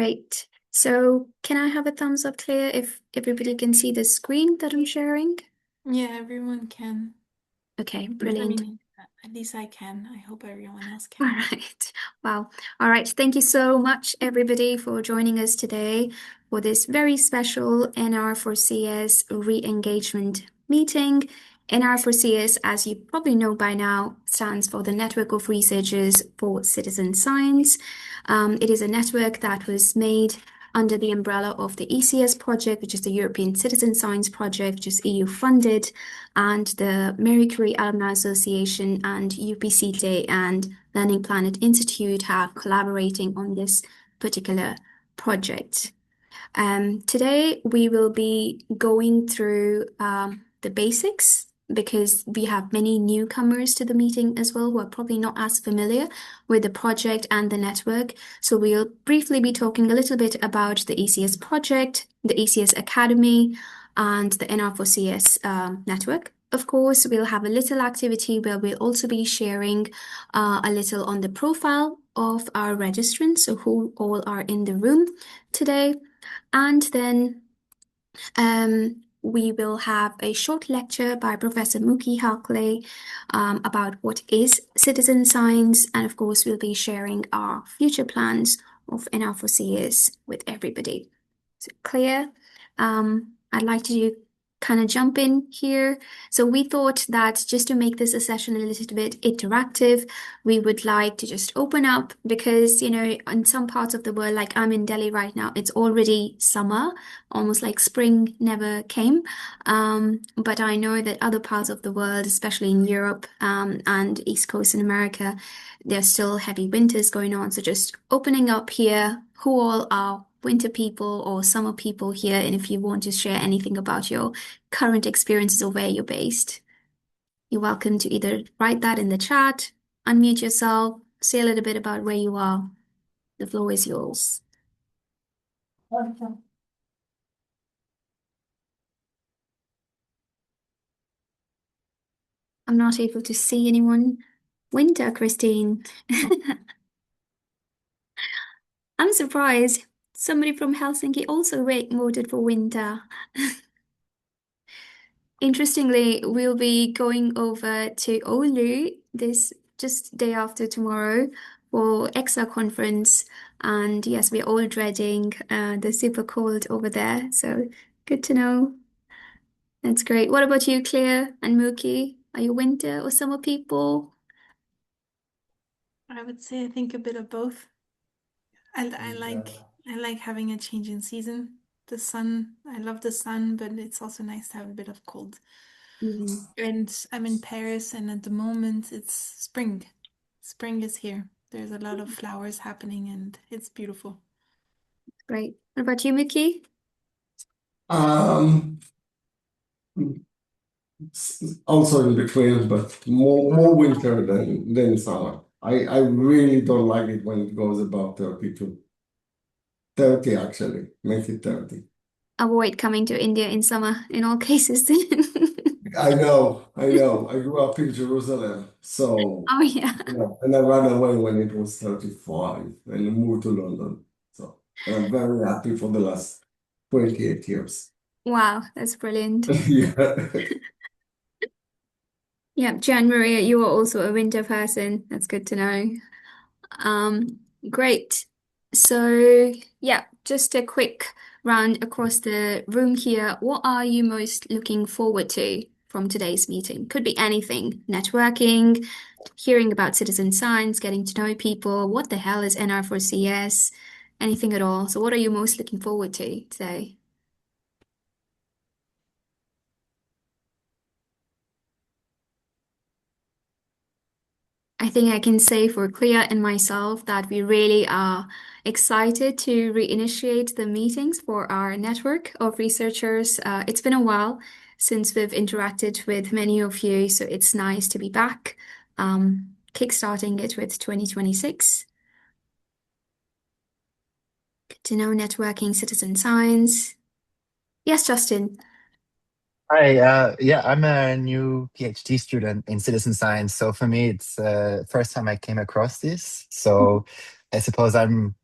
Great. So can I have a thumbs up clear if everybody can see the screen that I'm sharing? Yeah, everyone can. Okay, I brilliant. mean, at least I can. I hope everyone else All can. right. Wow. All right. Thank you so much, everybody, for joining us today for this very special NR4CS re-engagement meeting. NR4CS, as you probably know by now, stands for the Network of Researchers for Citizen Science. It is a network that was made under the umbrella of the ECS project, which is the European Citizen Science Project, which is EU funded, and the Marie Curie Alumni Association and UPCT and Learning Planet Institute are collaborating on this particular project. Today we will be going through the basics because we have many newcomers to the meeting as well who are probably not as familiar with the project and the network. So we'll briefly be talking a little bit about the ECS project, the ECS Academy, and the NR4CS network. Of course, we'll have a little activity where we'll also be sharing a little on the profile of our registrants, so who all are in the room today. And then we will have a short lecture by Professor Mookie Harkley about what is citizen science. And of course, we'll be sharing our future plans of NR4CS with everybody. So clear? I'd like to kind of jump in here. So we thought that just to make this a session a little bit interactive, we would like to just open up because, in some parts of the world, like I'm in Delhi right now, it's already summer, almost like spring never came. But I know that other parts of the world, especially in Europe, and East Coast in America, there's still heavy winters going on. So just opening up here, who all are winter people or summer people here, and if you want to share anything about your current experiences or where you're based, you're welcome to either write that in the chat, unmute yourself, say a little bit about where you are. The floor is yours. I'm not able to see anyone. Winter, Christine. I'm surprised. Somebody from Helsinki also voted for winter. Interestingly, we'll be going over to Oulu this just day after tomorrow for EXA conference. And yes, we're all dreading the super cold over there. So good to know. That's great. What about you, Claire and Mookie? Are you winter or summer people? I would say I think a bit of both. I like Yeah. I like having a change in season. The sun, I love the sun, but it's also nice to have a bit of cold. Mhm. And I'm in Paris, and at the moment it's spring. Spring is here. There's a lot of flowers happening, and it's beautiful. Great. What about you, Mookie? Um, Also in between, but more winter than summer. I really don't like it when it goes above 30 to 30 actually. Make it 30. Avoid coming to India in summer in all cases. I know, I know. I grew up in Jerusalem, so Oh, yeah. and I ran away when it was 35 and moved to London. So I'm very happy for the last 28 years. Wow, that's brilliant. Yeah. Yeah, January, you are also a winter person. That's good to know. Um, Great. So, yeah, just a quick round across the room here. What are you most looking forward to from today's meeting? Could be anything, networking, hearing about citizen science, getting to know people. What the hell is NR4CS? Anything at all. So, what are you most looking forward to today? I think I can say for Clea and myself that we really are excited to reinitiate the meetings for our network of researchers. It's been a while since we've interacted with many of you, so it's nice to be back, kickstarting it with 2026. Good to know networking, citizen science. Yes, Justin. Hi, yeah, I'm a new PhD student in citizen science. So for me, it's the first time I came across this. So I suppose I'm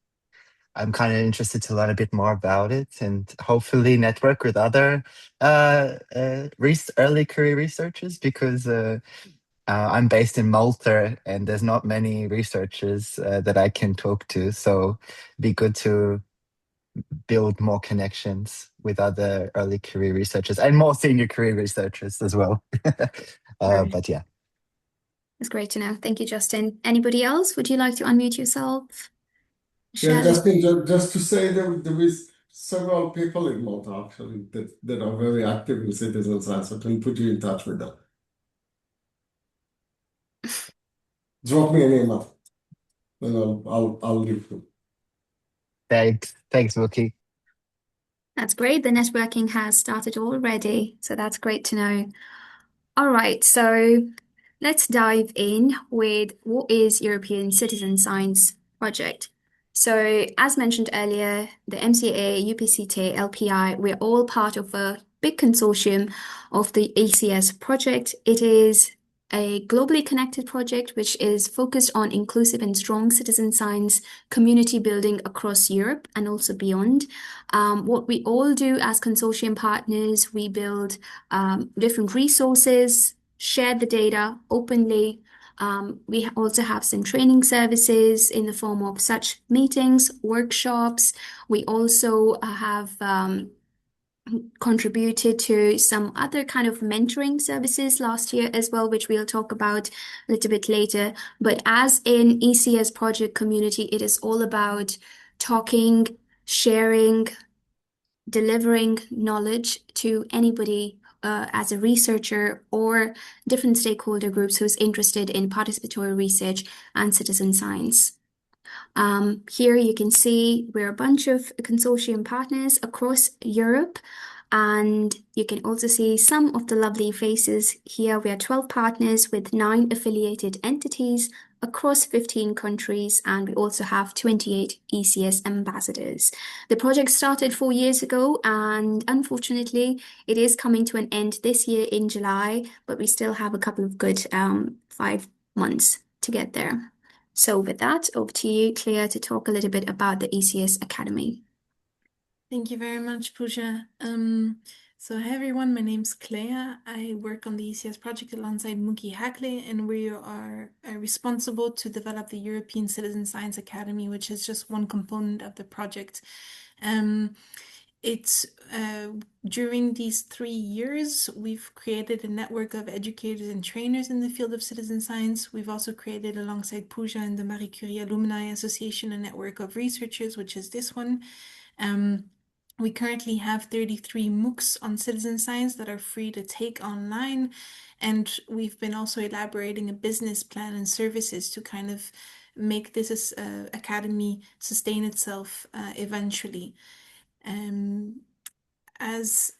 I'm kind of interested to learn a bit more about it and hopefully network with other early career researchers because I'm based in Malta and there's not many researchers that I can talk to. So it'd be good to build more connections with other early career researchers and more senior career researchers as well. Right. But yeah. It's great to know. Thank you, Justin. Anybody else? Would you like to unmute yourself? Yeah, Share. Justin, just to say there is several people in Malta actually that are very active in citizen science. I can put you in touch with them. Drop me an email, and I'll leave you. Thanks, Wookie. That's great. The networking has started already, so that's great to know. All right, so let's dive in with what is European Citizen Science Project. So, as mentioned earlier, the MCA, UPCT, LPI, we're all part of a big consortium of the ECS project. It is a globally connected project which is focused on inclusive and strong citizen science community building across Europe and also beyond. What we all do as consortium partners, we build different resources, share the data openly. We also have some training services in the form of such meetings, workshops. We also have contributed to some other kind of mentoring services last year as well, which we'll talk about a little bit later. But as in ECS project community, it is all about talking, sharing, delivering knowledge to anybody as a researcher or different stakeholder groups who's interested in participatory research and citizen science. Here you can see we're a bunch of consortium partners across Europe, and you can also see some of the lovely faces here. We are 12 partners with 9 affiliated entities across 15 countries, and we also have 28 ECS ambassadors. The project started 4 years ago, and unfortunately, it is coming to an end this year in July, but we still have a couple of good 5 months to get there. So with that, over to you, Claire, to talk a little bit about the ECS Academy. Thank you very much, Pooja. So hi everyone, my name's Claire. I work on the ECS project alongside Muki Hakle, and we are responsible to develop the European Citizen Science Academy, which is just one component of the project. It's during these 3 years, we've created a network of educators and trainers in the field of citizen science. We've also created, alongside Pooja and the Marie Curie Alumni Association, a network of researchers, which is this one. We currently have 33 MOOCs on citizen science that are free to take online. And we've been also elaborating a business plan and services to kind of make this academy sustain itself eventually. As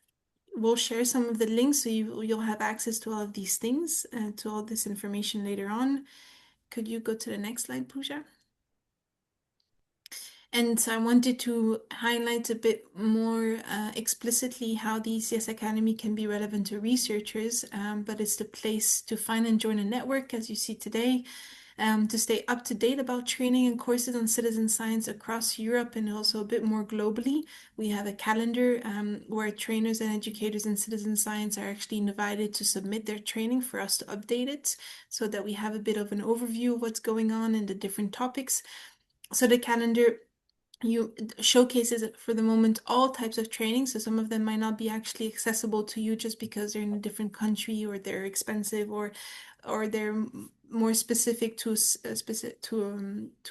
we'll share some of the links so you'll have access to all of these things, to all this information later on. Could you go to the next slide, Pooja? And so I wanted to highlight a bit more explicitly how the ECS Academy can be relevant to researchers, but it's the place to find and join a network, as you see today, to stay up to date about training and courses on citizen science across Europe and also a bit more globally. We have a calendar where trainers and educators in citizen science are actually invited to submit their training for us to update it so that we have a bit of an overview of what's going on in the different topics. So the calendar showcases for the moment all types of training. So some of them might not be actually accessible to you just because they're in a different country or they're expensive or they're more specific to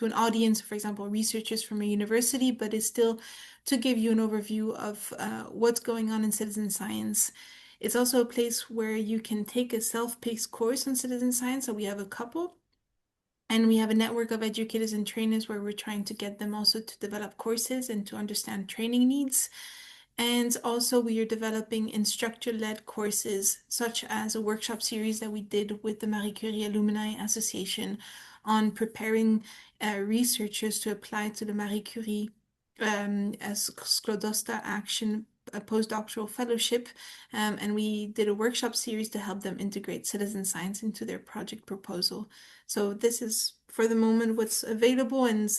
an audience, for example, researchers from a university, but it's still to give you an overview of what's going on in citizen science. It's also a place where you can take a self-paced course on citizen science. So we have a couple. And we have a network of educators and trainers where we're trying to get them also to develop courses and to understand training needs. And also we are developing instructor-led courses, such as a workshop series that we did with the Marie Curie Alumni Association on preparing researchers to apply to the Marie Curie as Sklodosta Action, a postdoctoral fellowship, and we did a workshop series to help them integrate citizen science into their project proposal. So this is, for the moment, what's available, and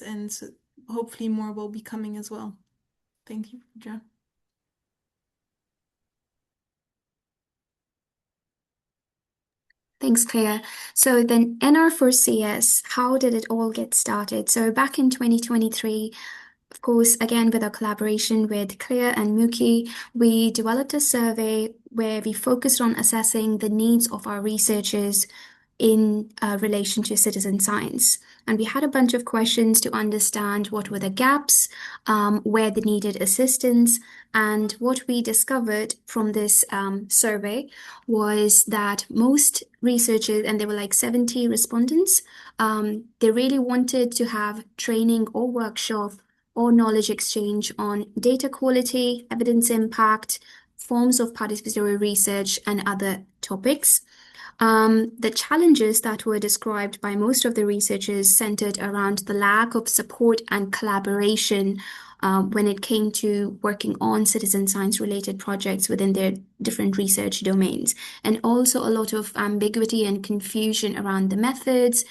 hopefully more will be coming as well. Thank you, Pooja. Thanks, Claire. So then NR4CS, how did it all get started? So back in 2023, of course, again, with our collaboration with Claire and Muki, we developed a survey where we focused on assessing the needs of our researchers in relation to citizen science. And we had a bunch of questions to understand what were the gaps, where they needed assistance. And what we discovered from this survey was that most researchers, and there were like 70 respondents, they really wanted to have training or workshop or knowledge exchange on data quality, evidence impact, forms of participatory research, and other topics. The challenges that were described by most of the researchers centered around the lack of support and collaboration when it came to working on citizen science related projects within their different research domains, and also a lot of ambiguity and confusion around the methods,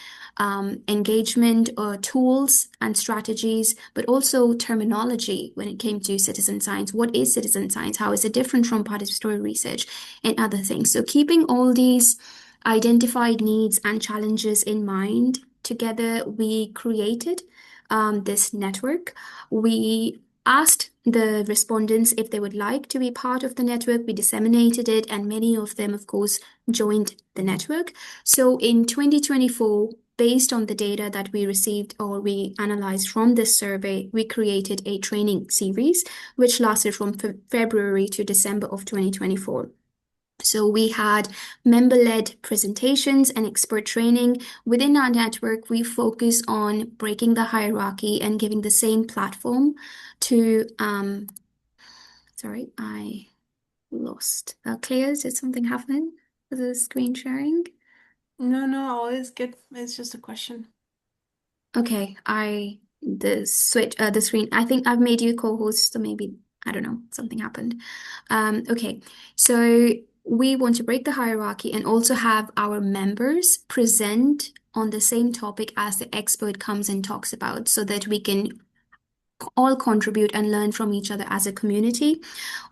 engagement or tools and strategies, but also terminology when it came to citizen science. What is citizen science? How is it different from participatory research and other things? So keeping all these identified needs and challenges in mind, together we created this network. We asked the respondents if they would like to be part of the network. We disseminated it, and many of them, of course, joined the network. So in 2024, based on the data that we received or we analyzed from this survey, we created a training series which lasted from February to December of 2024. So we had member-led presentations and expert training. Within our network, we focus on breaking the hierarchy and giving the same platform to, sorry, I lost. Claire, did something happen with the screen sharing? No, all is good. It's just a question. Okay, the screen, I think I've made you co-host, so maybe, I don't know, something happened. Okay, so we want to break the hierarchy and also have our members present on the same topic as the expert comes and talks about, so that we can all contribute and learn from each other as a community.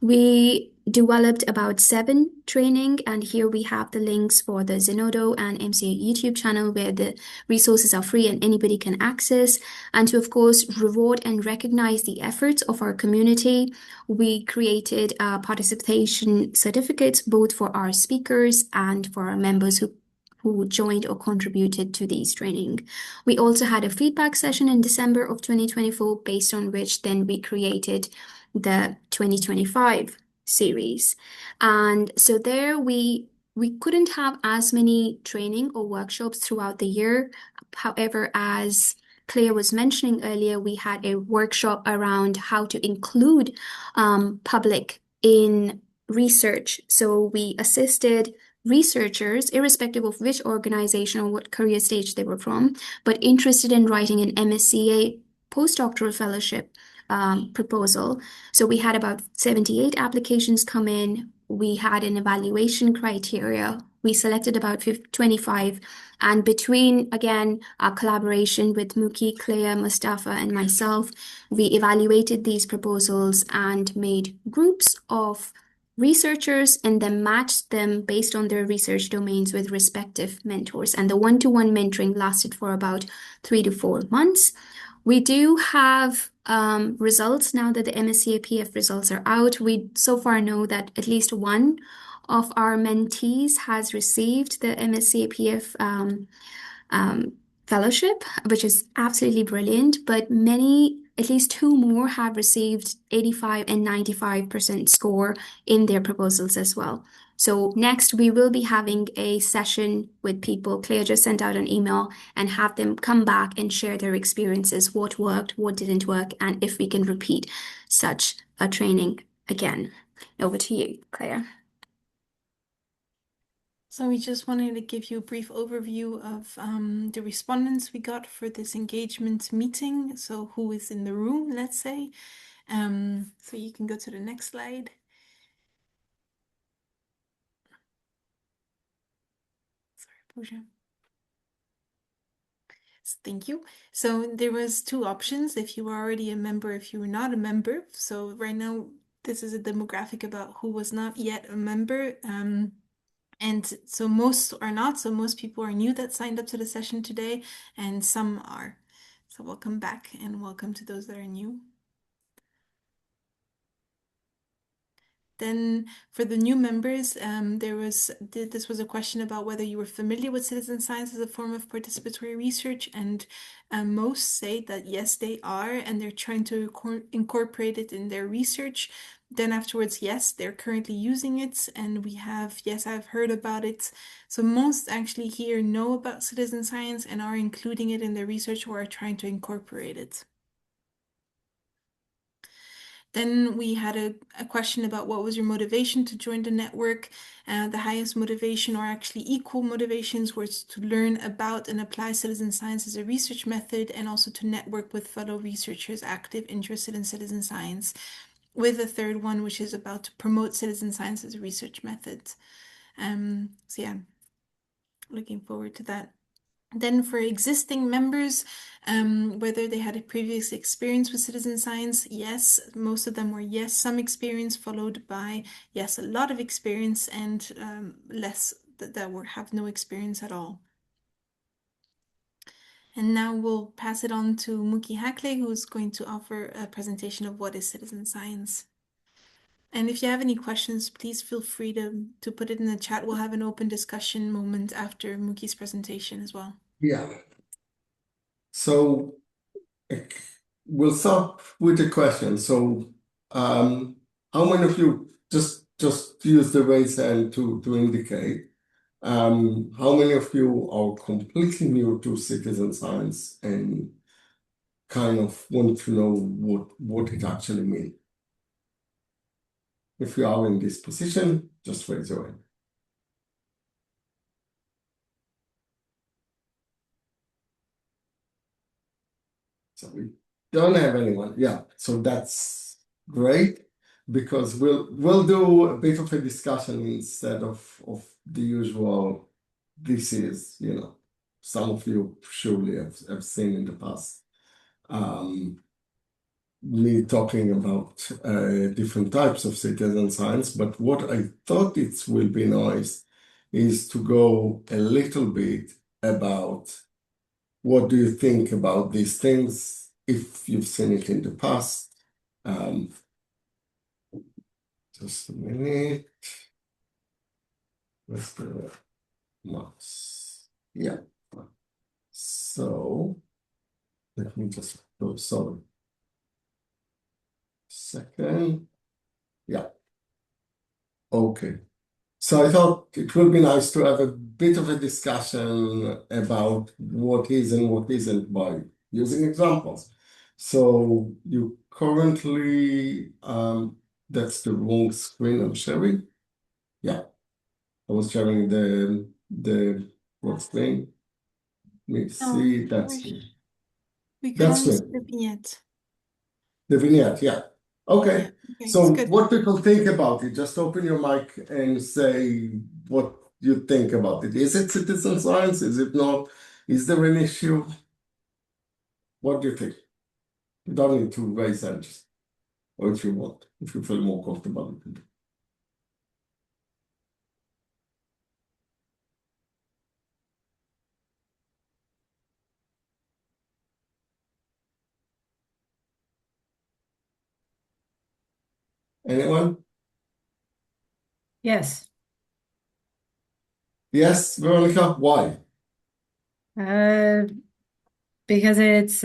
We developed about 7 training, and here we have the links for the Zenodo and MCA YouTube channel where the resources are free and anybody can access. And to, of course, reward and recognize the efforts of our community, we created participation certificates both for our speakers and for our members who joined or contributed to these training. We also had a feedback session in December of 2024, based on which then we created the 2025 series. And so there we couldn't have as many training or workshops throughout the year. However, as Claire was mentioning earlier, we had a workshop around how to include public in research. So we assisted researchers, irrespective of which organization or what career stage they were from, but interested in writing an MSCA postdoctoral fellowship proposal. So we had about 78 applications come in. We had an evaluation criteria. We selected about 25, and between, again, our collaboration with Muki, Claire, Mustafa, and myself, we evaluated these proposals and made groups of researchers and then matched them based on their research domains with respective mentors. And the one-to-one mentoring lasted for about 3 to 4 months. We do have results now that the MSCAPF results are out. We so far know that at least one of our mentees has received the MSCAPF fellowship, which is absolutely brilliant, but many, at least 2 more, have received 85 and 95% score in their proposals as well. So next we will be having a session with people. Claire just sent out an email and have them come back and share their experiences, what worked, what didn't work, and if we can repeat such a training again. Over to you, Claire. So we just wanted to give you a brief overview of the respondents we got for this engagement meeting. So who is in the room, let's say. So you can go to the next slide. Sorry, Pooja. Thank you. So there was two options if you were already a member, if you were not a member. So right now, this is a demographic about who was not yet a member. And so most are not. So most people are new that signed up to the session today, and some are. So welcome back and welcome to those that are new. Then for the new members, this was a question about whether you were familiar with citizen science as a form of participatory research, and most say that yes, they are, and they're trying to incorporate it in their research. Then afterwards, yes, they're currently using it, and we have, yes, I've heard about it. So most actually here know about citizen science and are including it in their research or are trying to incorporate it. Then we had a question about what was your motivation to join the network. The highest motivation, or actually equal motivations, was to learn about and apply citizen science as a research method, and also to network with fellow researchers active, interested in citizen science, with a third one, which is about to promote citizen science as a research method. So yeah, looking forward to that. Then for existing members, whether they had a previous experience with citizen science, yes, most of them were yes, some experience, followed by yes, a lot of experience, and less that have no experience at all. And now we'll pass it on to Muki Hakle, who's going to offer a presentation of what is citizen science. And if you have any questions, please feel free to put it in the chat. We'll have an open discussion moment after Muki's presentation as well. Yeah. So we'll start with the question. So how many of you just use the raise hand to indicate how many of you are completely new to citizen science and kind of want to know what it actually means? If you are in this position, just raise your hand. So we don't have anyone. Yeah, so that's great, because we'll do a bit of a discussion instead of the usual. This is, some of you surely have seen in the past. Me talking about different types of citizen science, but what I thought it will be nice is to go a little bit about what do you think about these things, if you've seen it in the past. Just a minute. Where's the mouse? Yeah. So let me just go, sorry. Second. Yeah. Okay. So I thought it would be nice to have a bit of a discussion about what is and what isn't by using examples. So you currently, that's the wrong screen I'm sharing. Yeah, I was sharing the wrong screen. Let me see, that's We could that's only see it. the vignette. The vignette, yeah. Okay. Yeah, okay, So it's good. what people think about it, just open your mic and say what you think about it. Is it citizen science? Is it not? Is there an issue? What do you think? You don't need to raise hands, or if you want, if you feel more comfortable with it. Anyone? Yes. Yes, Veronica, why? Because it's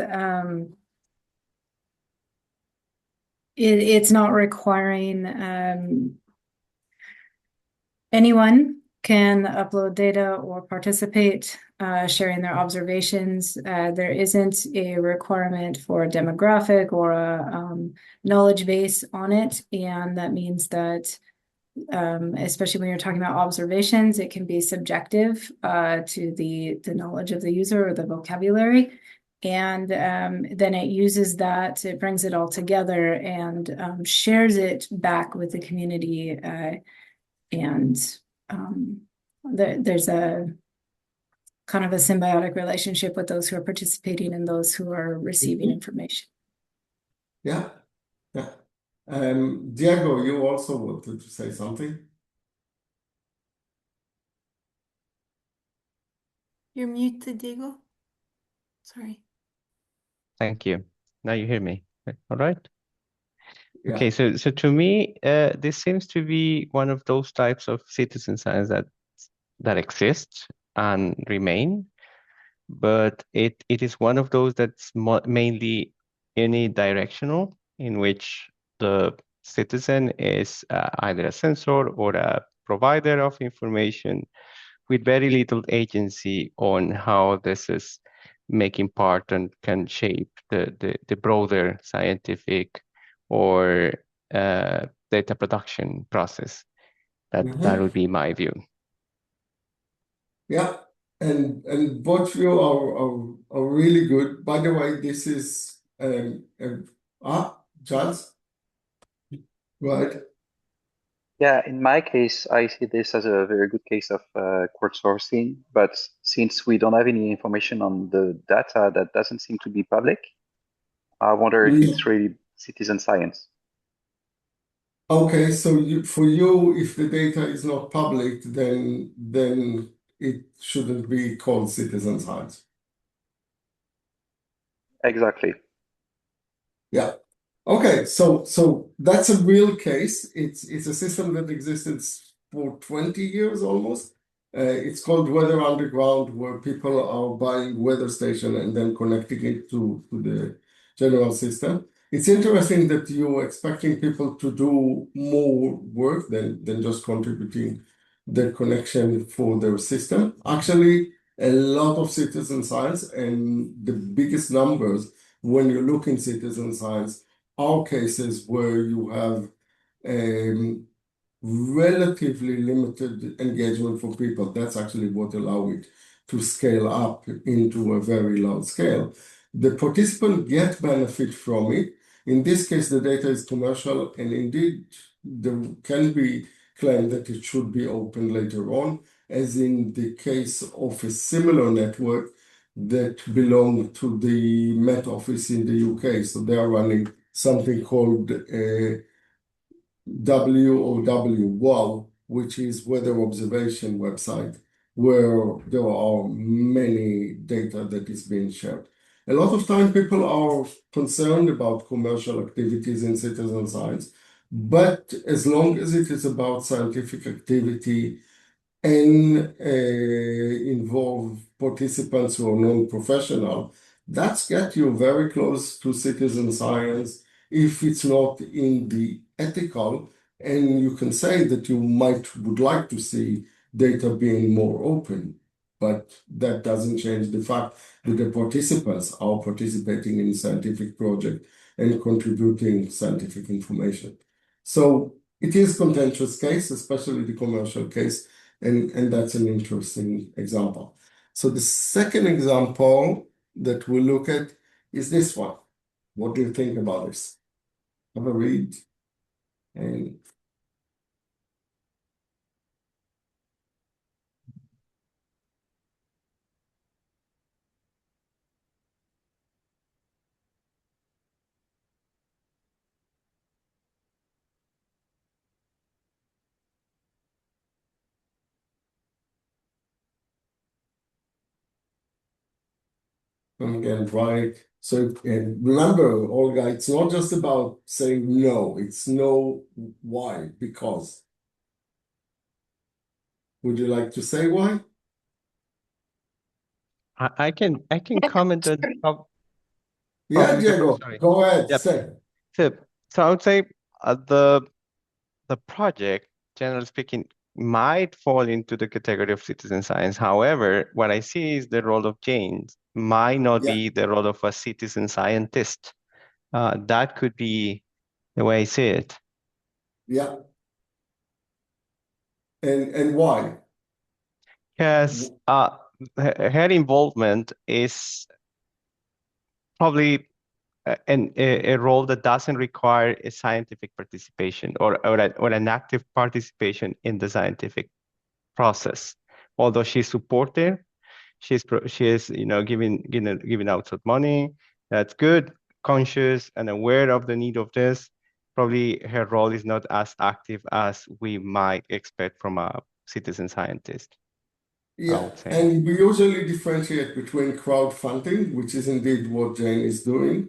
not requiring anyone can upload data or participate, sharing their observations. There isn't a requirement for a demographic or a knowledge base on it, and that means that especially when you're talking about observations, it can be subjective to the knowledge of the user or the vocabulary. And then it uses that, it brings it all together and shares it back with the community. And there's a kind of a symbiotic relationship with those who are participating and those who are receiving information. Yeah, yeah. Diego, you also wanted to say something? You're muted, Diego. Sorry. Thank you. Now you hear me. All right. Yeah. Okay, so to me, this seems to be one of those types of citizen science that exist and remain, but it is one of those that's mainly unidirectional, in which the citizen is either a sensor or a provider of information with very little agency on how this is making part and can shape the broader scientific or data production process. That would be my view. Yeah, and both view are really good. By the way, this is Charles, right? Yeah, in my case, I see this as a very good case of crowdsourcing. But since we don't have any information on the data that doesn't seem to be public, I wonder if it's really citizen science. Okay, so for you, if the data is not public, then it shouldn't be called citizen science. Exactly. Yeah. Okay, so that's a real case. It's a system that existed for 20 years almost. It's called Weather Underground, where people are buying weather station and then connecting it to the general system. It's interesting that you're expecting people to do more work than just contributing the connection for their system. Actually, a lot of citizen science and the biggest numbers when you look in citizen science are cases where you have relatively limited engagement for people. That's actually what allows it to scale up into a very large scale. The participants get benefit from it. In this case, the data is commercial, and indeed, there can be claimed that it should be open later on, as in the case of a similar network that belong to the Met Office in the UK. So they are running something called WOW, which is weather observation website, where there are many data that is being shared. A lot of time people are concerned about commercial activities in citizen science, but as long as it is about scientific activity and involve participants who are non-professional, that's get you very close to citizen science if it's not in the ethical, and you can say that you would like to see data being more open, but that doesn't change the fact that the participants are participating in scientific project and contributing scientific information. So it is contentious case, especially the commercial case, and that's an interesting example. So the second example that we look at is this one. What do you think about this? Have a read. And again, right. So and remember, Olga, it's not just about saying no, it's no why, because. Would you like to say why? I can comment on Yeah, Diego, sorry. go ahead, Yep. say. So I would say the project, generally speaking, might fall into the category of citizen science. However, what I see is the role of James might not Yeah. be the role of a citizen scientist. That could be the way I see it. Yeah. And why? Because her involvement is probably a role that doesn't require a scientific participation or an active participation in the scientific process. Although she's supportive, she is giving out some money. That's good, conscious and aware of the need of this. Probably her role is not as active as we might expect from a citizen scientist, I Yeah, would say. and we usually differentiate between crowdfunding, which is indeed what Jane is doing,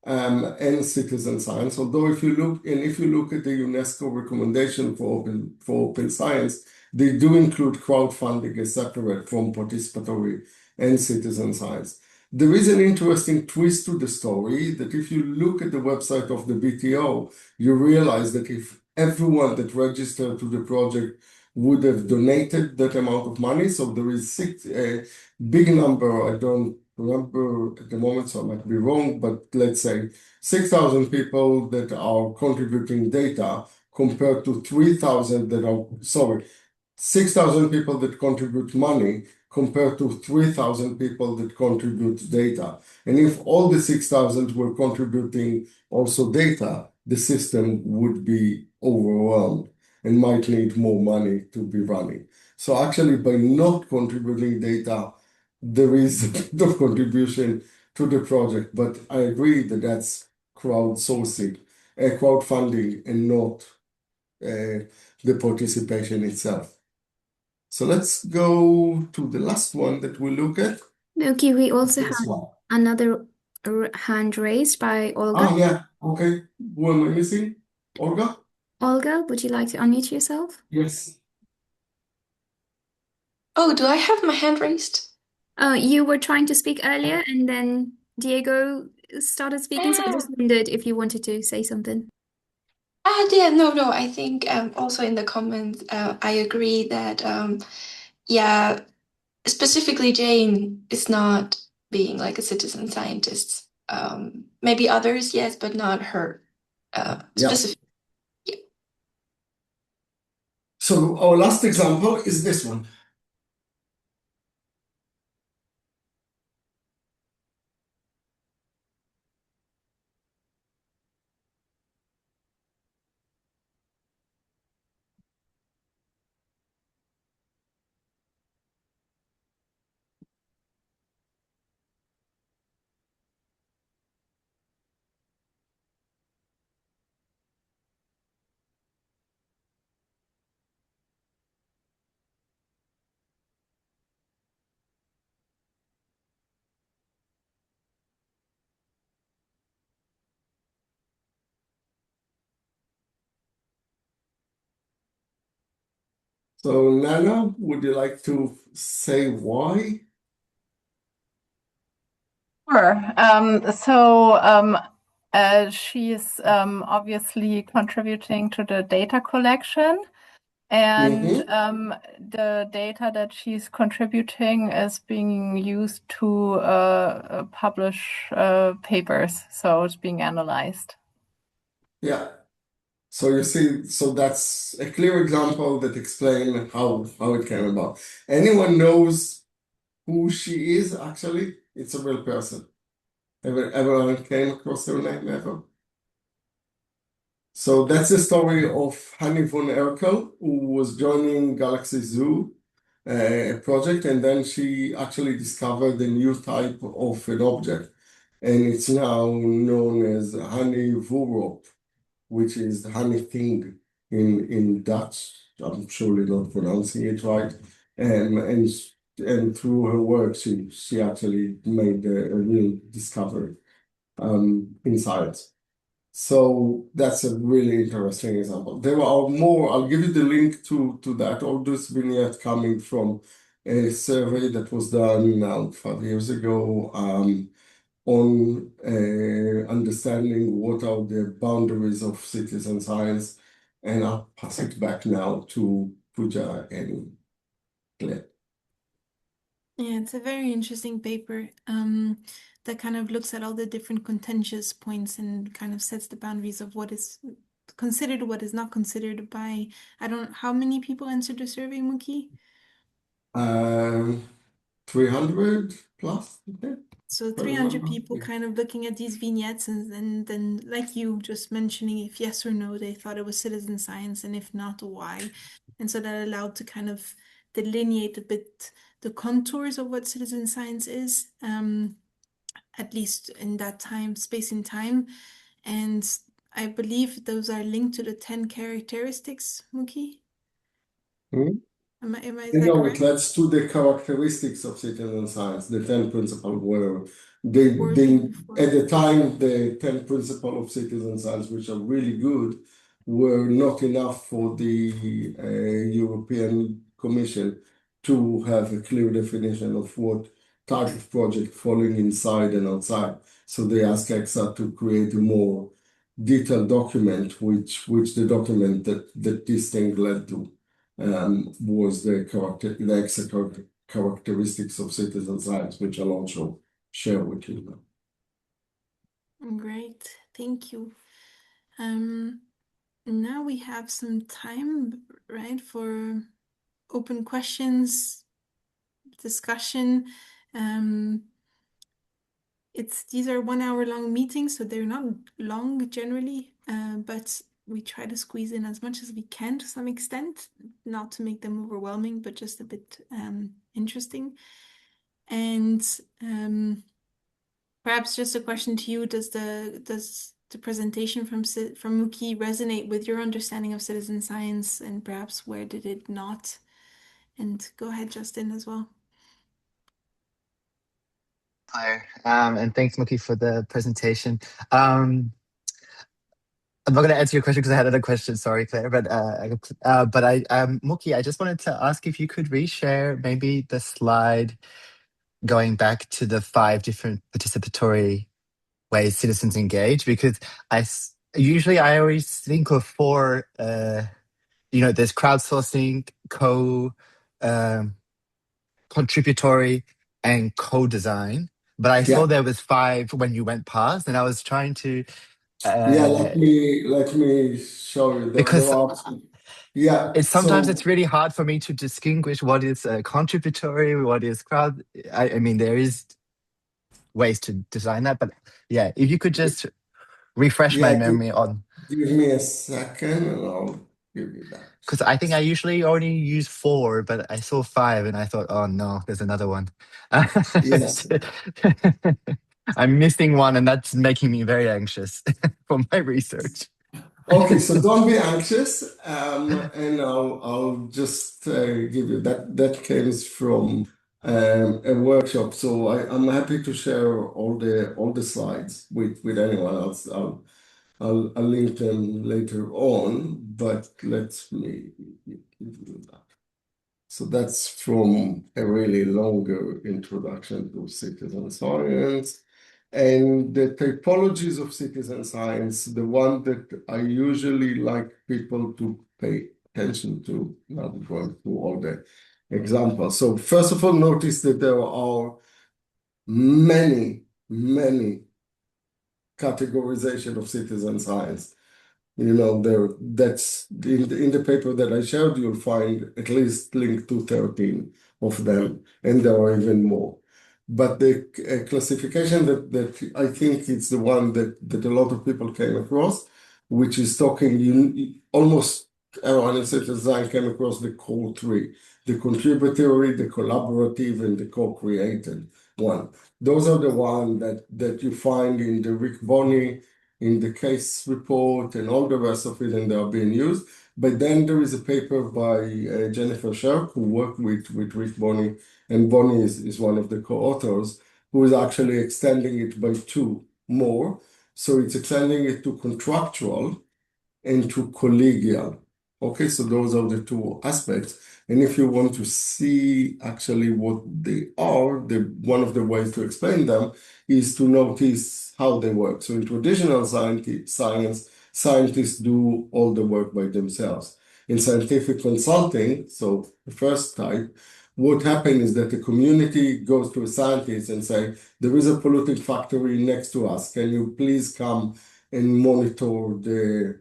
and citizen science. Although if you look at the UNESCO recommendation for open science, they do include crowdfunding as separate from participatory and citizen science. There is an interesting twist to the story that if you look at the website of the BTO, you realize that if everyone that registered to the project would have donated that amount of money. So there is a big number, I don't remember at the moment, so I might be wrong, but let's say 6,000 people that are contributing data compared to 3,000 that are, sorry, 6,000 people that contribute money compared to 3,000 people that contribute data. And if all the 6,000 were contributing also data, the system would be overwhelmed and might need more money to be running. So actually, by not contributing data, there is a bit of contribution to the project, but I agree that that's crowdsourcing, crowdfunding, and not the participation itself. So let's go to the last one that we look at. Okay, we also This have one. another hand raised by Olga. Yeah, okay. Who am I missing? Olga? Olga, would you like to unmute yourself? Yes. Oh, do I have my hand raised? You were trying to speak earlier and then Diego started speaking, so I just wondered if you wanted to say something. Yeah, no. I think also in the comments, I agree that yeah, specifically Jane is not being like a citizen scientist. Maybe others, yes, but not her. Yeah. Specific. So our last example is this one. So Nana, would you like to say why? Sure. She's obviously contributing to the data collection, and the data that she's contributing is being used to publish papers, so it's being analyzed. Yeah. So you see, so that's a clear example that explains how it came about. Anyone knows who she is actually? It's a real person. Everyone came across her name ever? So that's the story of Hani von Erkel, who was joining Galaxy Zoo project, and then she actually discovered a new type of an object, and it's now known as honey Voorop, which is honey thing in Dutch. I'm surely not pronouncing it right. And through her work, she actually made a real discovery in science. So that's a really interesting example. There are more. I'll give you the link to that. All this vignette coming from a survey that was done now 5 years ago on understanding what are the boundaries of citizen science. And I'll pass it back now to Pooja and Claire. Yeah, it's a very interesting paper that kind of looks at all the different contentious points and kind of sets the boundaries of what is considered, what is not considered by, how many people answered the survey, Mookie? 300 plus, okay. So 300 people kind of looking at these vignettes and then like you just mentioning if yes or no, they thought it was citizen science, and if not, why. And so that allowed to kind of delineate a bit the contours of what citizen science is, at least in that space and time. And I believe those are linked to the 10 characteristics, Muki. Hmm? Is that correct? Let's do the characteristics of citizen science, the 10 principles were at the time, the 10 principles of citizen science, which are really good, were not enough for the European Commission to have a clear definition of what type of project falling inside and outside. So they asked EXA to create a more detailed document, which the document that this thing led to was the EXA characteristics of citizen science, which I'll also share with you now. Great, thank you. Now we have some time, right, for open questions, discussion. These are 1 hour long meetings, so they're not long generally, but we try to squeeze in as much as we can to some extent, not to make them overwhelming, but just a bit interesting. And perhaps just a question to you: does the presentation from Muki resonate with your understanding of citizen science, and perhaps where did it not? And go ahead, Justin, as well. Hi, and thanks, Muki, for the presentation. I'm not going to answer your question because I had other questions. Sorry, Claire, but Muki, I just wanted to ask if you could reshare maybe the slide going back to the 5 different participatory ways citizens engage, because usually I always think of 4. There's crowdsourcing, contributory, and co-design. But I saw there was 5 when you went past, and I was trying to. Let me show you. Because sometimes so it's really hard for me to distinguish what is contributory, what is crowd. I mean, there is ways to design that, but yeah, if you could just refresh my memory on. Give me a second, and I'll give you that. Because I think I usually only use 4, but I saw 5, and I thought, oh no, there's another one. Yes. I'm missing one, and that's making me very anxious for my research. Okay, so don't be anxious, and I'll just give you that. That comes from a workshop. So I'm happy to share all the slides with anyone else. I'll link them later on, but let me give you that. So that's from a really longer introduction to citizen science. And the typologies of citizen science, the one that I usually like people to pay attention to, now I'm going through all the examples. So first of all, notice that there are many categorization of citizen science. That's in the paper that I shared, you'll find at least linked to 13 of them, and there are even more. But the classification that I think it's the one that a lot of people came across, which is talking, almost everyone in citizen design came across the core 3, the contributory, the collaborative, and the co-created one. Those are the ones that you find in the Rick Bonney, in the case report, and all the rest of it, and they are being used. But then there is a paper by Jennifer Sherk, who worked with Rick Bonney, and Bonney is one of the co-authors, who is actually extending it by 2 more. So it's extending it to contractual and to collegial. Okay, so those are the 2 aspects. And if you want to see actually what they are, one of the ways to explain them is to notice how they work. So in traditional science, scientists do all the work by themselves. In scientific consulting, so the first type, what happens is that the community goes to a scientist and say, there is a polluting factory next to us. Can you please come and monitor the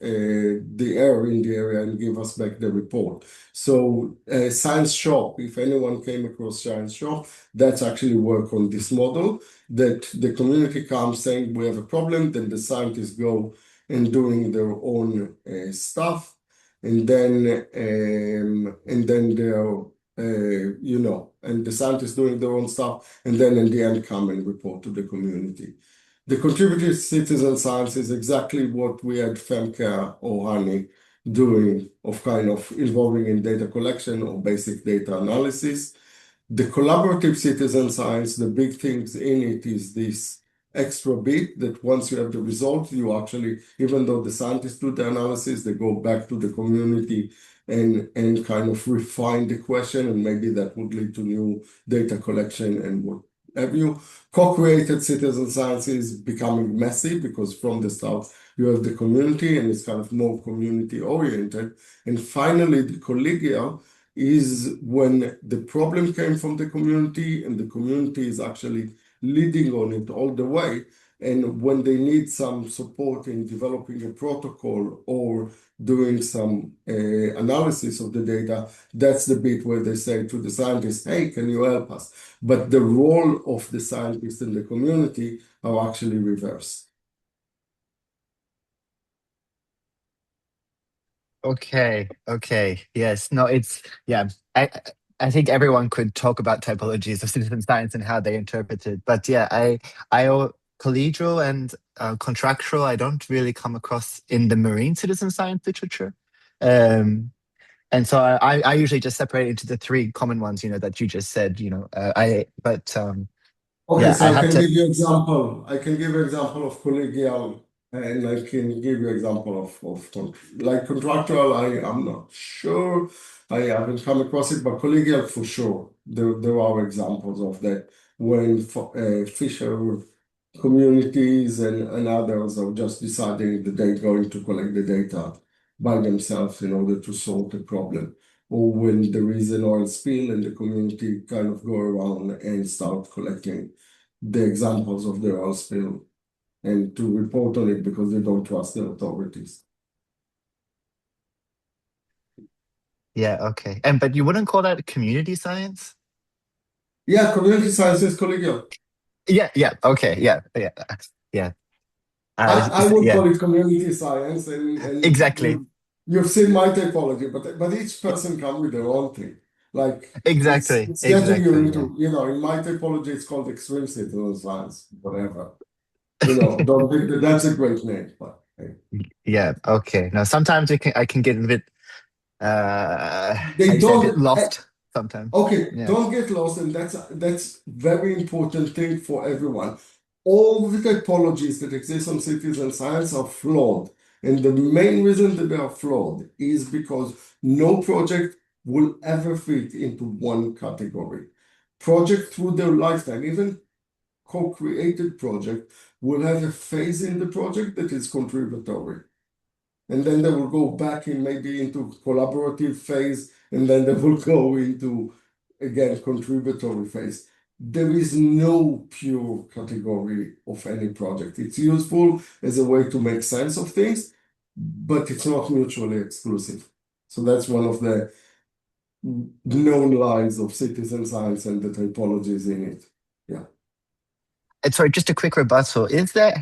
air in the area and give us back the report? So Science Shop, if anyone came across Science Shop, that's actually work on this model, that the community comes saying we have a problem, then the scientists go and doing their own stuff, and then they are and the scientists doing their own stuff, and then in the end come and report to the community. The contributed citizen science is exactly what we had Femcare or Honey doing, of kind of involving in data collection or basic data analysis. The collaborative citizen science, the big things in it is this extra bit that once you have the result, you actually, even though the scientists do the analysis, they go back to the community and kind of refine the question, and maybe that would lead to new data collection and what have you. Co-created citizen science is becoming messy because from the start you have the community and it's kind of more community oriented. And finally, the collegial is when the problem came from the community and the community is actually leading on it all the way. And when they need some support in developing a protocol or doing some analysis of the data, that's the bit where they say to the scientist, hey, can you help us? But the role of the scientist in the community are actually reversed. Okay. Yes. No, I think everyone could talk about typologies of citizen science and how they interpret it. But yeah, collegial and contractual, I don't really come across in the marine citizen science literature. And so I usually just separate into the three common ones, that you just said, Okay, yeah, so I I have can to. give you example. I can give you example of collegial, and I can give you example like contractual. I'm not sure. I haven't come across it, but collegial for sure. There are examples of that when fisher communities and others are just deciding that they're going to collect the data by themselves in order to solve the problem, or when there is an oil spill and the community kind of go around and start collecting the examples of the oil spill and to report on it because they don't trust the authorities. Yeah, okay. But you wouldn't call that community science? Yeah, community science is collegial. Yeah, okay, yeah. I would Yeah, call it community science, and exactly. you've seen my typology, but each person comes with their own thing. Like Exactly, it's getting you yeah. into, in my typology, it's called extreme citizen science, whatever. Don't think that that's a great name, but hey. Yeah, okay. Now sometimes I can get a bit They I'd say a bit don't. lost sometimes. Okay, Yeah. don't get lost, and that's very important thing for everyone. All the typologies that exist on citizen science are flawed, and the main reason that they are flawed is because no project will ever fit into one category. Project through their lifetime, even co-created project, will have a phase in the project that is contributory. And then they will go back in maybe into collaborative phase, and then they will go into, again, contributory phase. There is no pure category of any project. It's useful as a way to make sense of things, but it's not mutually exclusive. So that's one of the known lies of citizen science and the typologies in it. Yeah. And sorry, just a quick rebuttal.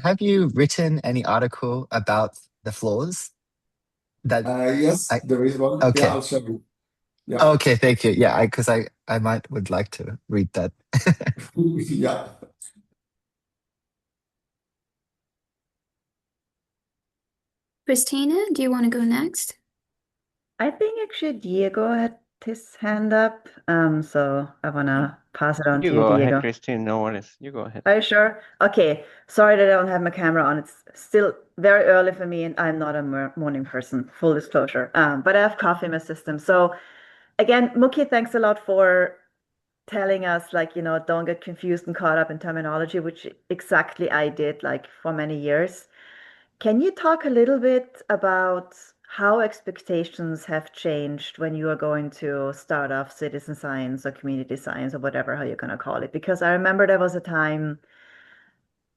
Have you written any article about the flaws? Yes, there is one. Yeah, Okay. I'll show you. Yeah. Okay, thank you. Yeah, because I would like to read that. Yeah. Christina, do you want to go next? I think actually Diego had his hand up, so I want to pass it on You to you, go ahead, Diego. Christine. No worries. You go ahead. Are you sure? Okay. Sorry that I don't have my camera on. It's still very early for me, and I'm not a morning person, full disclosure. But I have coffee in my system. So again, Mookie, thanks a lot for telling us, don't get confused and caught up in terminology, which exactly I did, for many years. Can you talk a little bit about how expectations have changed when you are going to start off citizen science or community science or whatever, how you're going to call it? Because I remember there was a time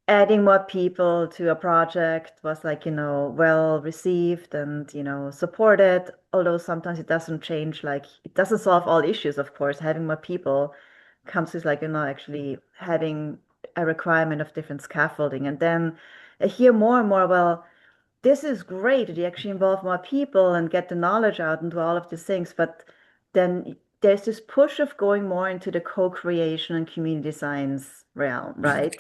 adding more people to a project was well received and, supported, although sometimes it doesn't change, it doesn't solve all issues, of course. Having more people comes with actually having a requirement of different scaffolding. And then I hear more and more, well, this is great that you actually involve more people and get the knowledge out and do all of these things, but then there's this push of going more into the co-creation and community science realm, right?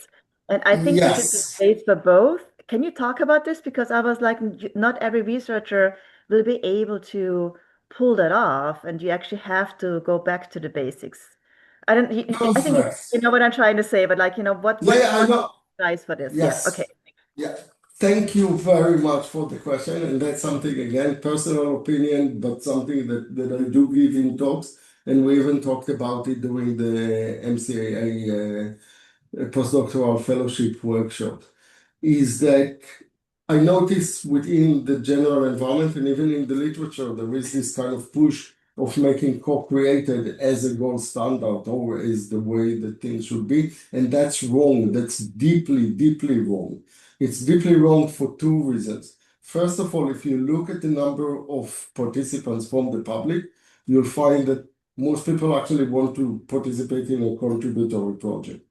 And I think this is the Yes. space for both. Can you talk about this? Because I was like, not every researcher will be able to pull that off, and you actually have to go back to the basics. I don't, I think you know what I'm trying to say, but like, what Yeah, I know. nice for this? Yeah, Yes. okay. Yeah. Thank you very much for the question. And that's something, again, personal opinion, but something that I do give in talks. And we even talked about it during the MCAA postdoctoral fellowship workshop, is that I notice within the general environment and even in the literature, there is this kind of push of making co-created as a gold standard or as the way that things should be. And that's wrong. That's deeply, deeply wrong. It's deeply wrong for two reasons. First of all, if you look at the number of participants from the public, you'll find that most people actually want to participate in a contributory project.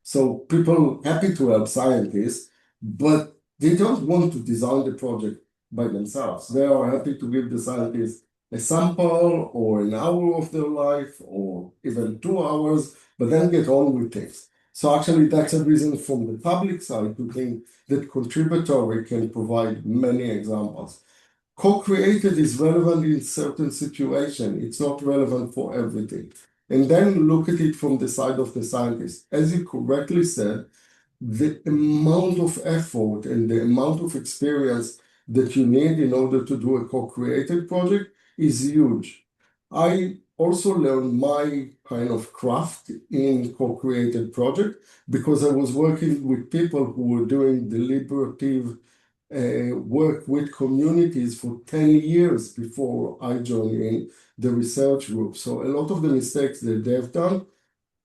So people happy to help scientists, but they don't want to design the project by themselves. They are happy to give the scientists a sample or an hour of their life or even 2 hours, but then get on with things. So actually that's a reason from the public side to think that contributory can provide many examples. Co-created is relevant in certain situations. It's not relevant for everything. And then look at it from the side of the scientist. As you correctly said, the amount of effort and the amount of experience that you need in order to do a co-created project is huge. I also learned my kind of craft in co-created project because I was working with people who were doing deliberative work with communities for 10 years before I joined in the research group. So a lot of the mistakes that they've done,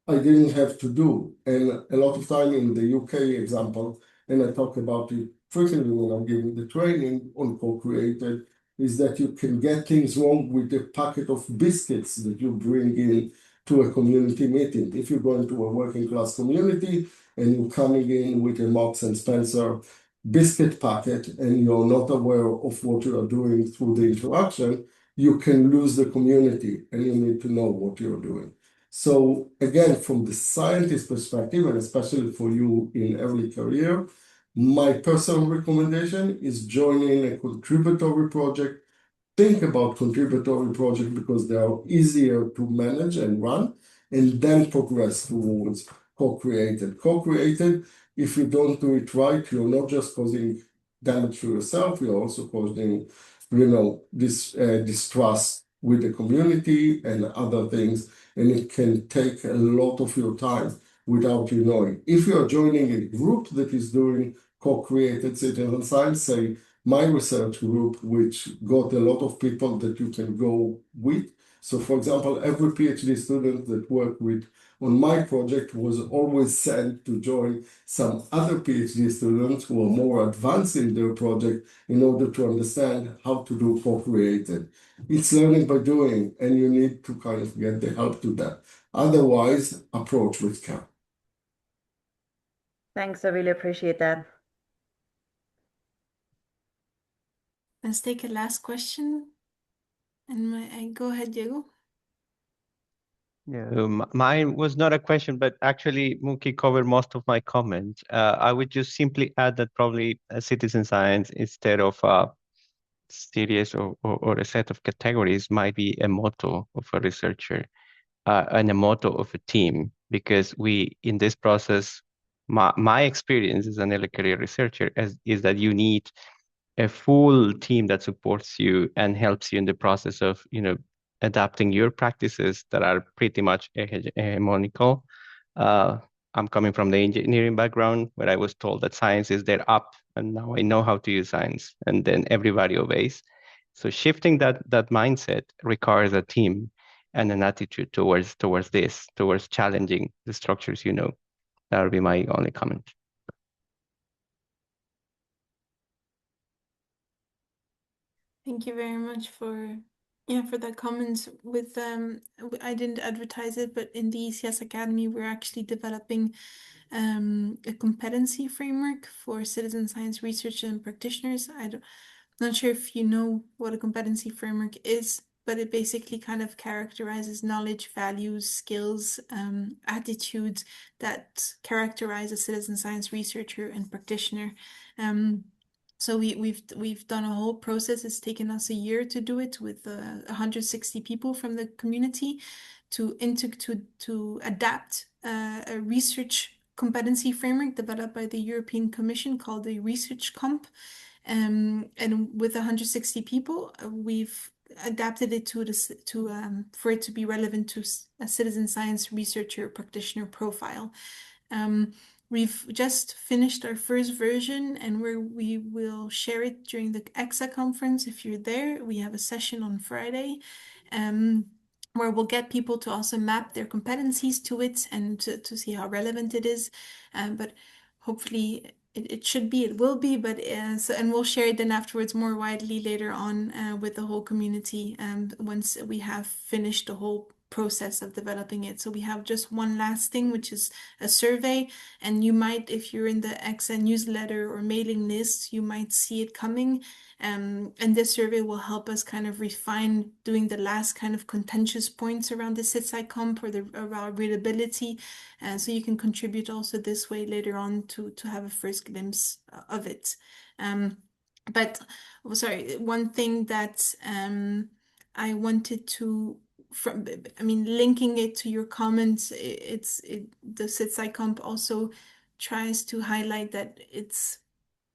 I didn't have to do. And a lot of time in the UK example, and I talk about it frequently when I'm giving the training on co-created, is that you can get things wrong with a packet of biscuits that you bring in to a community meeting. If you're going to a working class community and you're coming in with a Marks and Spencer biscuit packet and you're not aware of what you are doing through the interaction, you can lose the community and you need to know what you're doing. So again, from the scientist perspective, and especially for you in early career, my personal recommendation is joining a contributory project. Think about contributory projects because they are easier to manage and run, and then progress towards co-created. Co-created, if you don't do it right, you're not just causing damage to yourself, you're also causing, this distrust with the community and other things, and it can take a lot of your time without you knowing. If you're joining a group that is doing co-created citizen science, say my research group, which got a lot of people that you can go with. So for example, every PhD student that worked with on my project was always sent to join some other PhD students who are more advanced in their project in order to understand how to do co-created. It's learning by doing, and you need to kind of get the help to that. Otherwise, approach with care. Thanks, I really appreciate that. Let's take a last question. And go ahead, Diego. Yeah, mine was not a question, but actually Mookie covered most of my comments. I would just simply add that probably a citizen science instead of a series or a set of categories might be a motto of a researcher and a motto of a team, because we, in this process, my experience as an early career researcher is that you need a full team that supports you and helps you in the process of, adapting your practices that are pretty much hegemonical. I'm coming from the engineering background where I was told that science is there up, and now I know how to use science, and then everybody obeys. So shifting that mindset requires a team and an attitude towards challenging the structures. That would be my only comment. Thank you very much for that comment. With I didn't advertise it, but in the ECS Academy, we're actually developing a competency framework for citizen science researchers and practitioners. Not sure if you know what a competency framework is, but it basically kind of characterizes knowledge, values, skills, attitudes that characterize a citizen science researcher and practitioner. So we've done a whole process. It's taken us a year to do it with 160 people from the community to adapt a research competency framework developed by the European Commission called the Research Comp. And with 160 people, we've adapted it for it to be relevant to a citizen science researcher practitioner profile. We've just finished our first version, and we will share it during the EXA conference. If you're there, we have a session on Friday, where we'll get people to also map their competencies to it and to see how relevant it is. But hopefully it will be, but and we'll share it then afterwards more widely later on with the whole community once we have finished the whole process of developing it. So we have just one last thing, which is a survey, and you might, if you're in the EXA newsletter or mailing list, you might see it coming. And this survey will help us kind of refine doing the last kind of contentious points around the CITSI-comp or around readability. So you can contribute also this way later on to have a first glimpse of it. But sorry, one thing that I wanted to linking it to your comments, the CITSI-comp also tries to highlight that it's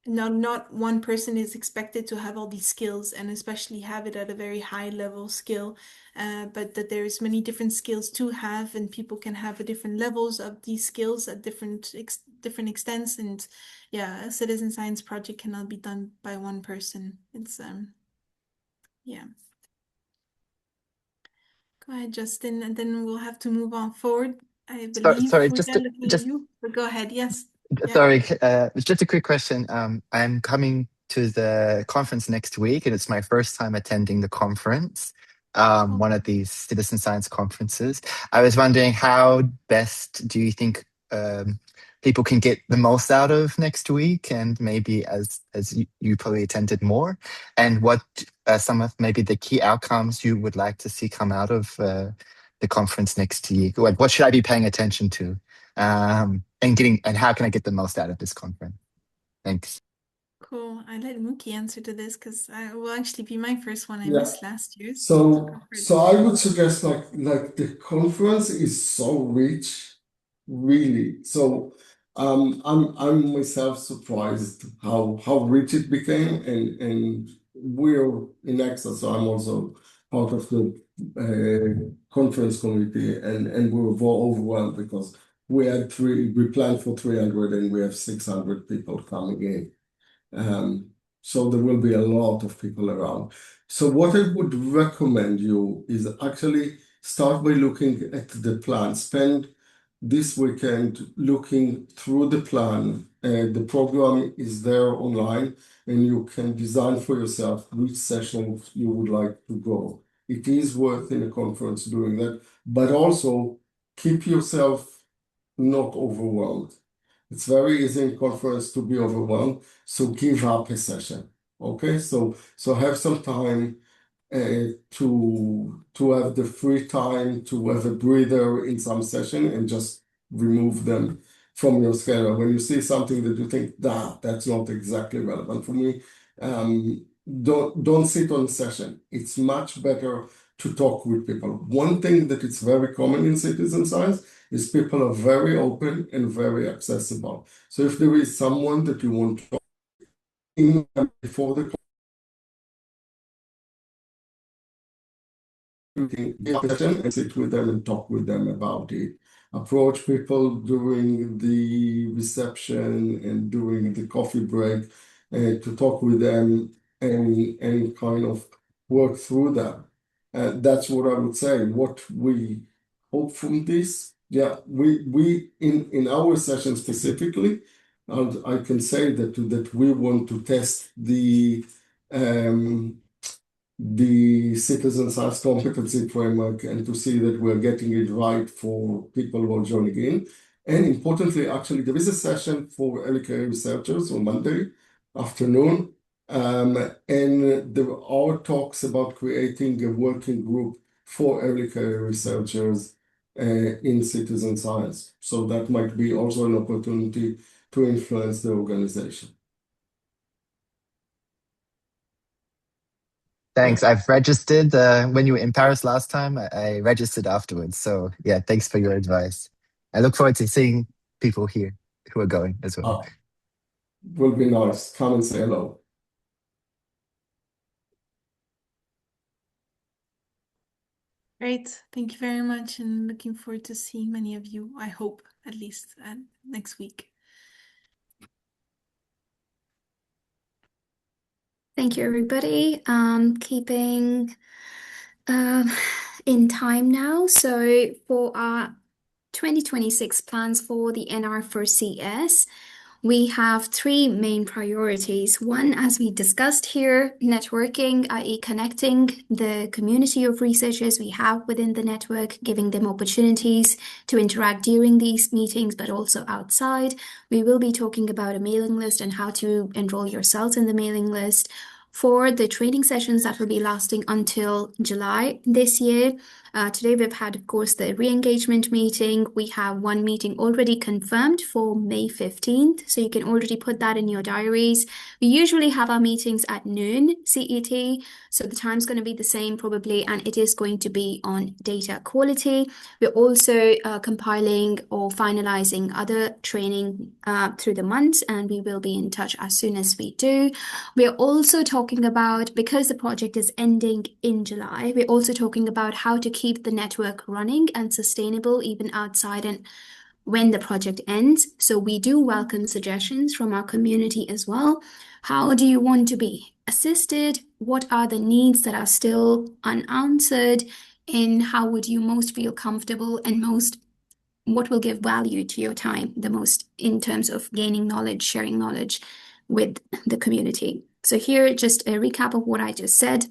not one person is expected to have all these skills and especially have it at a very high level skill, but that there's many different skills to have, and people can have different levels of these skills at different extents. And yeah, a citizen science project cannot be done by one person. It's yeah. Go ahead, Justin, and then we'll have to move on forward. I believe Sorry, we just are looking at you, but go ahead. Yes. Yeah. sorry, just a quick question. I'm coming to the conference next week, and it's my first time attending the conference, one of these citizen science conferences. I was wondering, how best do you think people can get the most out of next week, and maybe as you probably attended more, and what some of maybe the key outcomes you would like to see come out of the conference next week? What should I be paying attention to? And how can I get the most out of this conference? Thanks. Cool. I let Mookie answer to this because I will actually be my first one. I Yeah. missed last year's. So I would suggest like the conference is so rich, really. So I'm myself surprised how rich it became, and we're in Access, so I'm also part of the conference committee, and we were overwhelmed because we planned for 300 and we have 600 people coming in. So there will be a lot of people around. So what I would recommend you is actually start by looking at the plan. Spend this weekend looking through the plan. The program is there online, and you can design for yourself which sessions you would like to go. It is worth in a conference doing that, but also keep yourself not overwhelmed. It's very easy in conference to be overwhelmed, so give up a session. Okay, so have some time to have the free time to have a breather in some session and just remove them from your schedule. When you see something that you think that's not exactly relevant for me, don't sit on session. It's much better to talk with people. One thing that is very common in citizen science is people are very open and very accessible. So if there is someone that you want to talk in before the session and sit with them and talk with them about it. Approach people during the reception and during the coffee break to talk with them and kind of work through that. That's what I would say. What we hope from this, we in our session specifically, I can say that we want to test the citizen science competency framework and to see that we're getting it right for people who are joining in. And importantly, actually, there is a session for early career researchers on Monday afternoon. And there are talks about creating a working group for early career researchers in citizen science. So that might be also an opportunity to influence the organization. Thanks. I've registered when you were in Paris last time. I registered afterwards. So yeah, thanks for your advice. I look forward to seeing people here who are going as well. Will be nice. Come and say hello. Great. Thank you very much, and looking forward to seeing many of you, I hope, at least next week. Thank you, everybody. Keeping in time now. So for our 2026 plans for the NR4CS, we have three main priorities. One, as we discussed here, networking, i.e. connecting the community of researchers we have within the network, giving them opportunities to interact during these meetings, but also outside. We will be talking about a mailing list and how to enroll yourselves in the mailing list. For the training sessions that will be lasting until July this year, today we've had, of course, the re-engagement meeting. We have one meeting already confirmed for May 15th, so you can already put that in your diaries. We usually have our meetings at noon CET, so the time's going to be the same probably, and it is going to be on data quality. We're also compiling or finalizing other training through the months, and we will be in touch as soon as we do. We're also talking about, because the project is ending in July, we're also talking about how to keep the network running and sustainable even outside and when the project ends. So we do welcome suggestions from our community as well. How do you want to be assisted? What are the needs that are still unanswered? And how would you most feel comfortable and what will give value to your time the most in terms of gaining knowledge, sharing knowledge with the community? So here, just a recap of what I just said.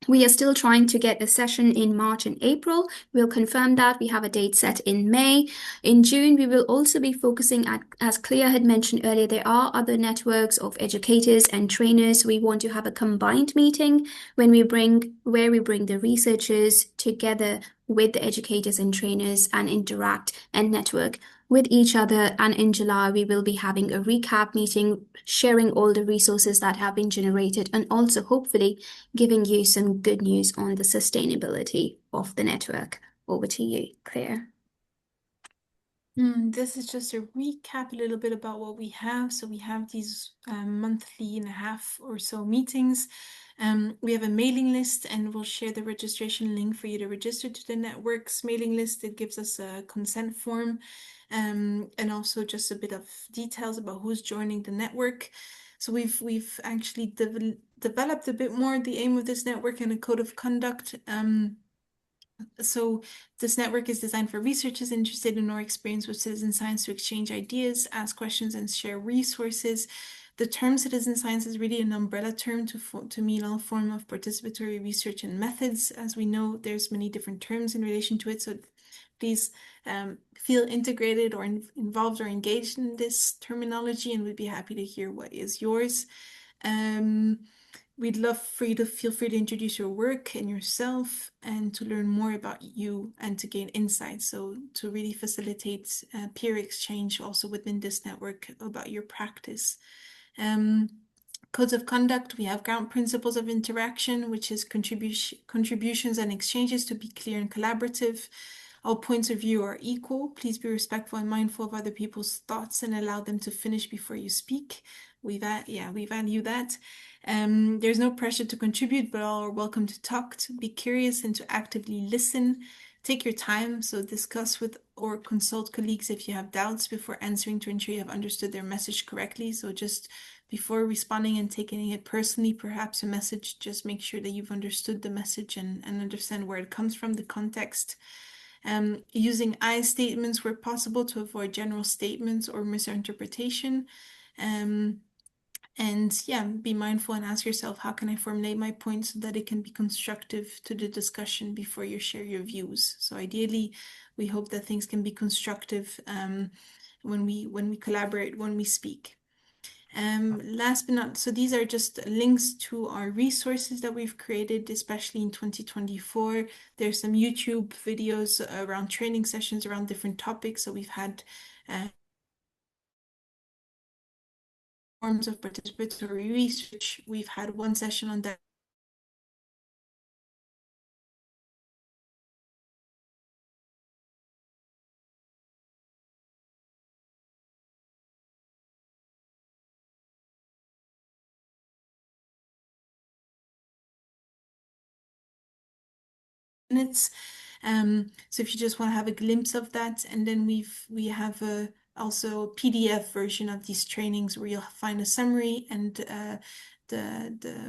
We are still trying to get a session in March and April. We'll confirm that. We have a date set in May. In June, we will also be focusing at, as Clea had mentioned earlier, there are other networks of educators and trainers. We want to have a combined meeting where we bring the researchers together with the educators and trainers and interact and network with each other. And in July, we will be having a recap meeting, sharing all the resources that have been generated, and also hopefully giving you some good news on the sustainability of the network. Over to you, Claire. This is just a recap a little bit about what we have. So we have these monthly and a half or so meetings. We have a mailing list, and we'll share the registration link for you to register to the network's mailing list. It gives us a consent form, and also just a bit of details about who's joining the network. So we've actually developed a bit more the aim of this network and a code of conduct. So this network is designed for researchers interested in or experienced with citizen science to exchange ideas, ask questions, and share resources. The term citizen science is really an umbrella term to mean all form of participatory research and methods. As we know, there's many different terms in relation to it. So please feel integrated or involved or engaged in this terminology, and we'd be happy to hear what is yours. We'd love for you to feel free to introduce your work and yourself and to learn more about you and to gain insights. So to really facilitate peer exchange also within this network about your practice. Codes of conduct, we have ground principles of interaction, which is contributions and exchanges to be clear and collaborative. All points of view are equal. Please be respectful and mindful of other people's thoughts and allow them to finish before you speak. We value that. There's no pressure to contribute, but all are welcome to talk, to be curious, and to actively listen. Take your time, so discuss with or consult colleagues if you have doubts before answering to ensure you have understood their message correctly. So just before responding and taking it personally, perhaps a message, just make sure that you've understood the message and understand where it comes from, the context. Using I statements where possible to avoid general statements or misinterpretation. And yeah, be mindful and ask yourself, how can I formulate my points so that it can be constructive to the discussion before you share your views? So ideally, we hope that things can be constructive when we collaborate, when we speak. Last but not, so these are just links to our resources that we've created, especially in 2024. There's some YouTube videos around training sessions around different topics. So we've had forms of participatory research. We've had one session on that. Minutes. So if you just want to have a glimpse of that, and then we have a also PDF version of these trainings where you'll find a summary and the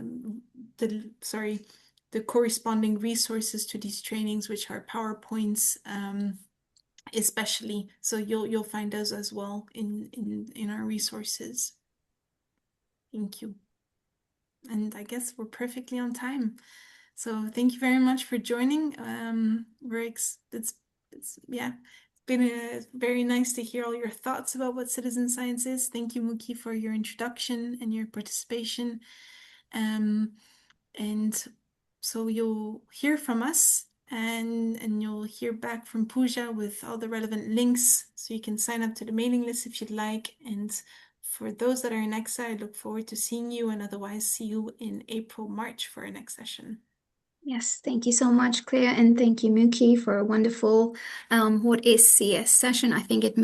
corresponding resources to these trainings, which are PowerPoints, especially. So you'll find those as well in our resources. Thank you. And I guess we're perfectly on time. So thank you very much for joining. It's been very nice to hear all your thoughts about what citizen science is. Thank you, Muki, for your introduction and your participation. And so you'll hear from us and you'll hear back from Pooja with all the relevant links so you can sign up to the mailing list if you'd like. And for those that are in EXA, I look forward to seeing you and otherwise see you in April, March for our next session. Yes, thank you so much, Claire, and thank you, Muki, for a wonderful What is CS session. I think it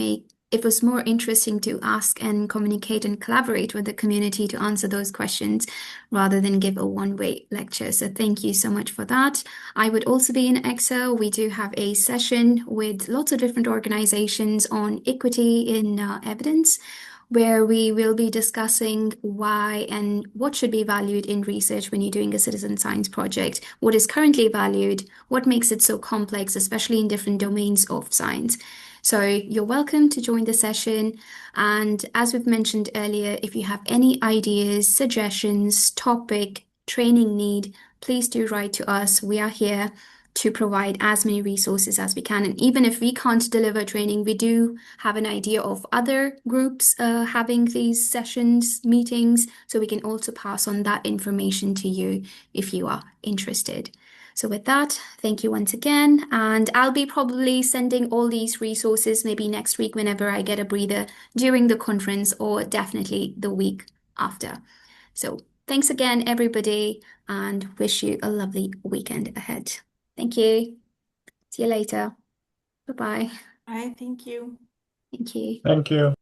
was more interesting to ask and communicate and collaborate with the community to answer those questions rather than give a one-way lecture. So thank you so much for that. I would also be in EXA. We do have a session with lots of different organizations on equity in evidence, where we will be discussing why and what should be valued in research when you're doing a citizen science project, what is currently valued, what makes it so complex, especially in different domains of science. So you're welcome to join the session. And as we've mentioned earlier, if you have any ideas, suggestions, topic, training need, please do write to us. We are here to provide as many resources as we can. And even if we can't deliver training, we do have an idea of other groups having these sessions, meetings, so we can also pass on that information to you if you are interested. So with that, thank you once again. And I'll be probably sending all these resources maybe next week whenever I get a breather during the conference, or definitely the week after. So thanks again, everybody, and wish you a lovely weekend ahead. Thank you. See you later. Bye-bye. Bye. Thank you. Thank you. Thank you.